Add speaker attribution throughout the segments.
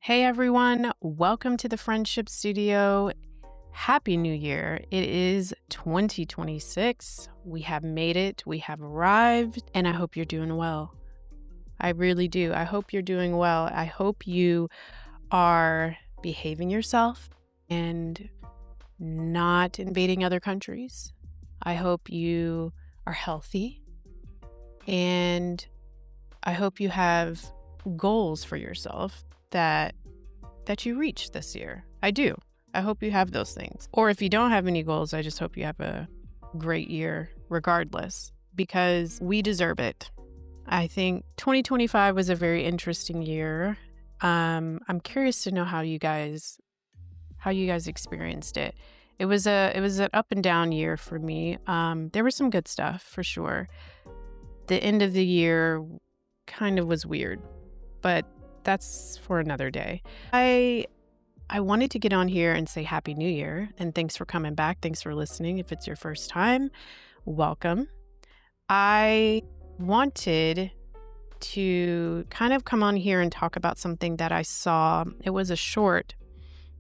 Speaker 1: Hey everyone, welcome to the Friendship Studio. Happy New Year. It is 2026. We have made it, we have arrived, and I hope you're doing well. I really do. I hope you're doing well. I hope you are behaving yourself and not invading other countries. I hope you are healthy, and I hope you have goals for yourself that you reach this year. I do. I hope you have those things. Or if you don't have any goals, I just hope you have a great year regardless, because we deserve it. I think 2025 was a very interesting year. I'm curious to know how you guys experienced it. It was an up and down year for me. There was some good stuff for sure. The end of the year kind of was weird, but that's for another day. I wanted to get on here and say Happy New Year, and thanks for coming back. Thanks for listening. If it's your first time, welcome. I wanted to kind of come on here and talk about something that I saw. It was a short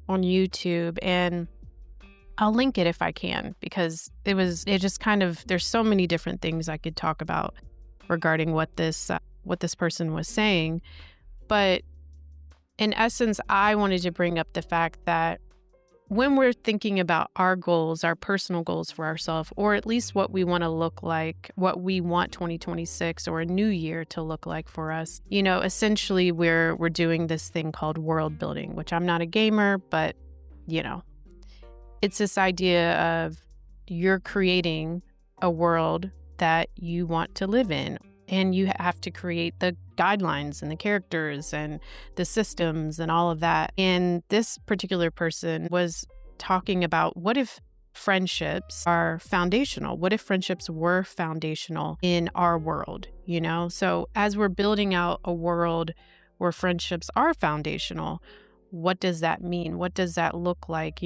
Speaker 1: on YouTube, and I'll link it if I can, because it just kind of, there's so many different things I could talk about regarding what this person was saying. But in essence, I wanted to bring up the fact that when we're thinking about our goals, our personal goals for ourselves, or at least what we want to look like, what we want 2026 or a new year to look like for us, essentially we're doing this thing called world building, which I'm not a gamer, but it's this idea of you're creating a world that you want to live in. And you have to create the guidelines and the characters and the systems and all of that. And this particular person was talking about, what if friendships are foundational? What if friendships were foundational in our world? So as we're building out a world where friendships are foundational, what does that mean? What does that look like?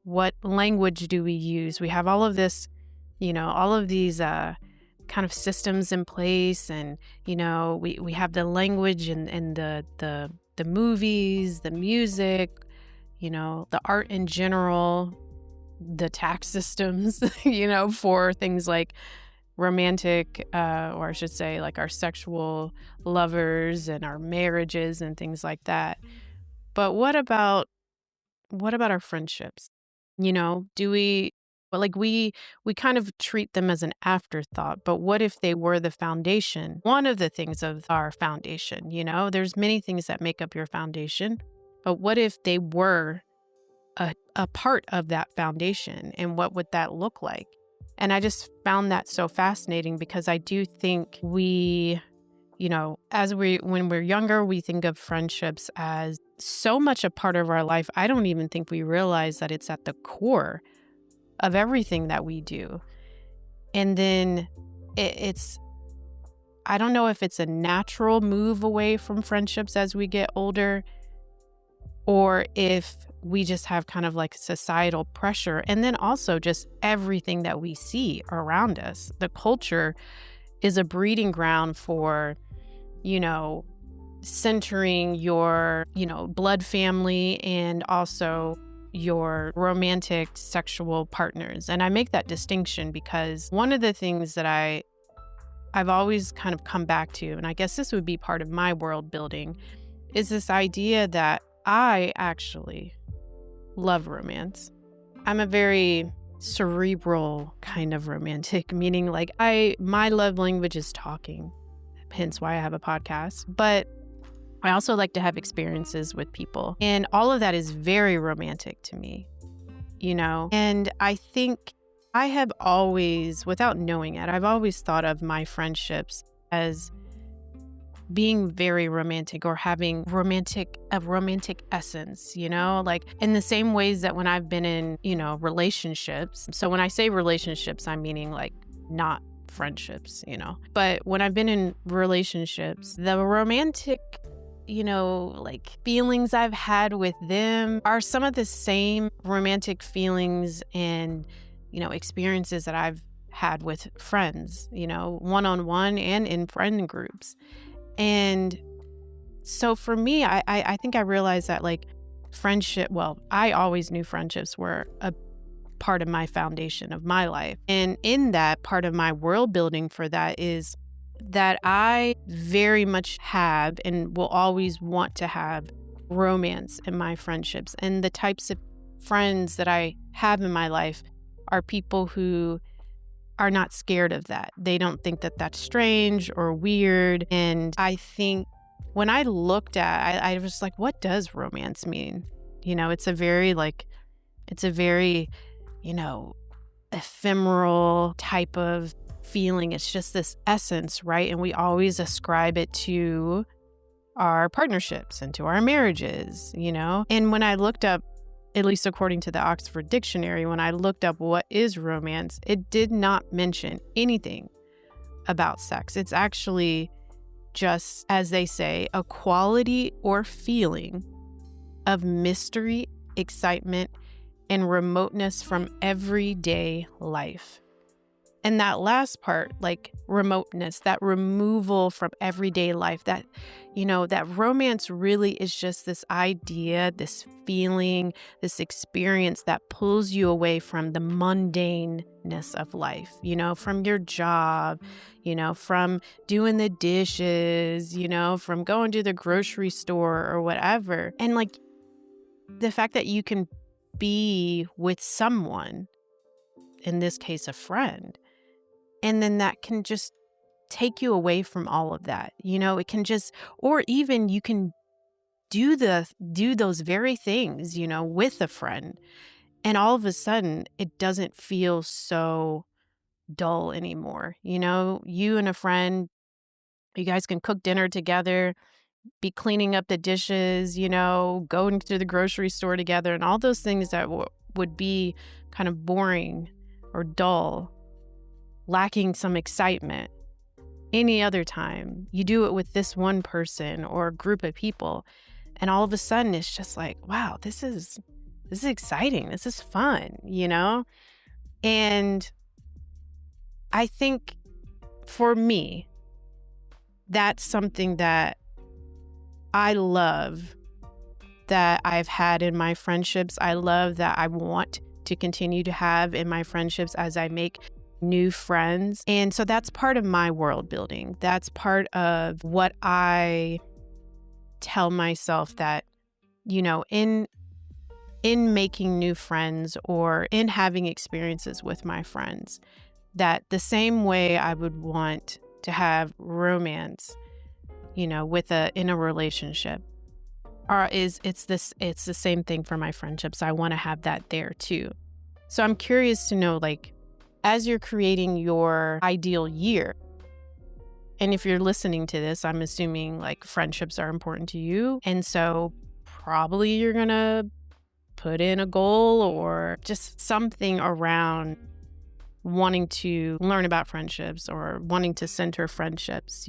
Speaker 1: What language do we use? We have all of this, all of these kind of systems in place, and we have the language and the movies, the music, the art in general, the tax systems, for things like romantic, or I should say like our sexual lovers and our marriages and things like that. But what about our friendships? We kind of treat them as an afterthought, but what if they were the foundation? One of the things of our foundation, there's many things that make up your foundation, but what if they were a part of that foundation, and what would that look like? And I just found that so fascinating, because I do think when we're younger, we think of friendships as so much a part of our life. I don't even think we realize that it's at the core of everything that we do. And then I don't know if it's a natural move away from friendships as we get older, or if we just have kind of like societal pressure. And then also just everything that we see around us. The culture is a breeding ground for, centering your, blood family and also your romantic sexual partners. And I make that distinction because one of the things that I've always kind of come back to, and I guess this would be part of my world building, is this idea that I actually love romance. I'm a very cerebral kind of romantic, meaning like my love language is talking, hence why I have a podcast. But I also like to have experiences with people. And all of that is very romantic to me, And I think I have always, without knowing it, I've always thought of my friendships as being very romantic, or having a romantic essence, like in the same ways that when I've been in, relationships. So when I say relationships, I'm meaning like not friendships, But when I've been in relationships, the romantic like feelings I've had with them are some of the same romantic feelings and, experiences that I've had with friends, one-on-one and in friend groups. And So for me, I think I realized that like I always knew friendships were a part of my foundation of my life. And in that, part of my world building for that is that I very much have and will always want to have romance in my friendships. And the types of friends that I have in my life are people who are not scared of that. They don't think that that's strange or weird. And I think when I looked at, I was like, what does romance mean? It's a very, ephemeral type of feeling. It's just this essence, right? And we always ascribe it to our partnerships and to our marriages, And when I looked up, at least according to the Oxford Dictionary, when I looked up what is romance, it did not mention anything about sex. It's actually just, as they say, a quality or feeling of mystery, excitement, and remoteness from everyday life. And that last part, like remoteness, that removal from everyday life, that romance really is just this idea, this feeling, this experience that pulls you away from the mundaneness of life, from your job, from doing the dishes, from going to the grocery store or whatever. And like the fact that you can be with someone, in this case, a friend, and then that can just take you away from all of that. It can just, or even you can do those very things, with a friend. And all of a sudden it doesn't feel so dull anymore. You and a friend, you guys can cook dinner together, be cleaning up the dishes, going to the grocery store together, and all those things that would be kind of boring or dull, lacking some excitement any other time. You do it with this one person or a group of people, and all of a sudden it's just like, wow, this is exciting. This is fun, And I think for me, that's something that I love that I've had in my friendships. I love that I want to continue to have in my friendships as I make new friends. And so that's part of my world building. That's part of what I tell myself that, in making new friends or in having experiences with my friends, that the same way I would want to have romance, in a relationship, it's the same thing for my friendships. I want to have that there too. So I'm curious to know, like, as you're creating your ideal year, and if you're listening to this, I'm assuming like friendships are important to you. And so probably you're going to put in a goal or just something around wanting to learn about friendships or wanting to center friendships,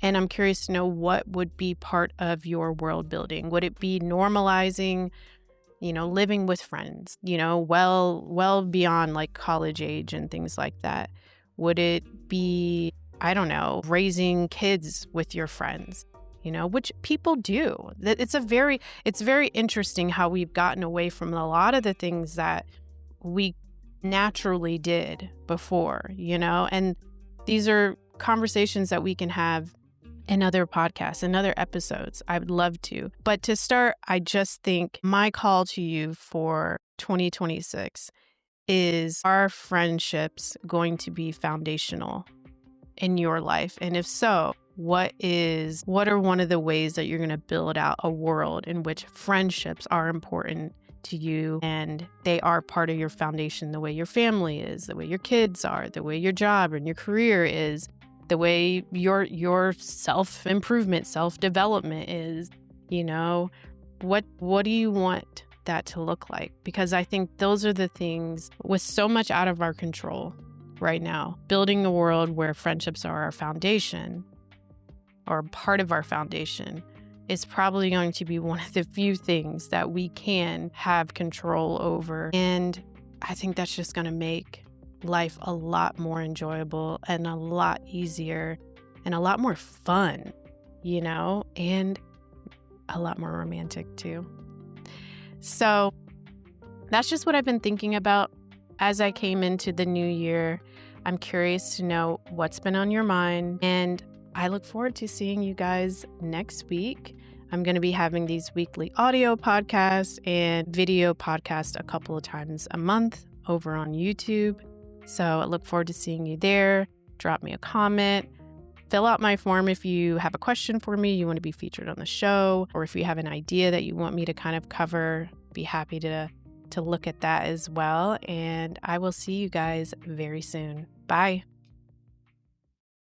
Speaker 1: And I'm curious to know what would be part of your world building. Would it be normalizing, living with friends, well beyond like college age and things like that? Would it be, I don't know, raising kids with your friends, which people do? It's very interesting how we've gotten away from a lot of the things that we naturally did before, and these are conversations that we can have in other podcasts and other episodes. I would love to. But to start, I just think my call to you for 2026 is, are friendships going to be foundational in your life? And if so, what are one of the ways that you're going to build out a world in which friendships are important to you and they are part of your foundation, the way your family is, the way your kids are, the way your job and your career is, the way your self-improvement, self-development is, what do you want that to look like? Because I think those are the things with so much out of our control right now. Building a world where friendships are our foundation or part of our foundation is probably going to be one of the few things that we can have control over. And I think that's just going to make life a lot more enjoyable and a lot easier and a lot more fun and a lot more romantic too. So that's just what I've been thinking about as I came into the new year. I'm curious to know what's been on your mind, and I look forward to seeing you guys next week. I'm going to be having these weekly audio podcasts and video podcasts a couple of times a month over on YouTube. So I look forward to seeing you there. Drop me a comment. Fill out my form if you have a question for me, you want to be featured on the show, or if you have an idea that you want me to kind of cover, be happy to look at that as well. And I will see you guys very soon. Bye.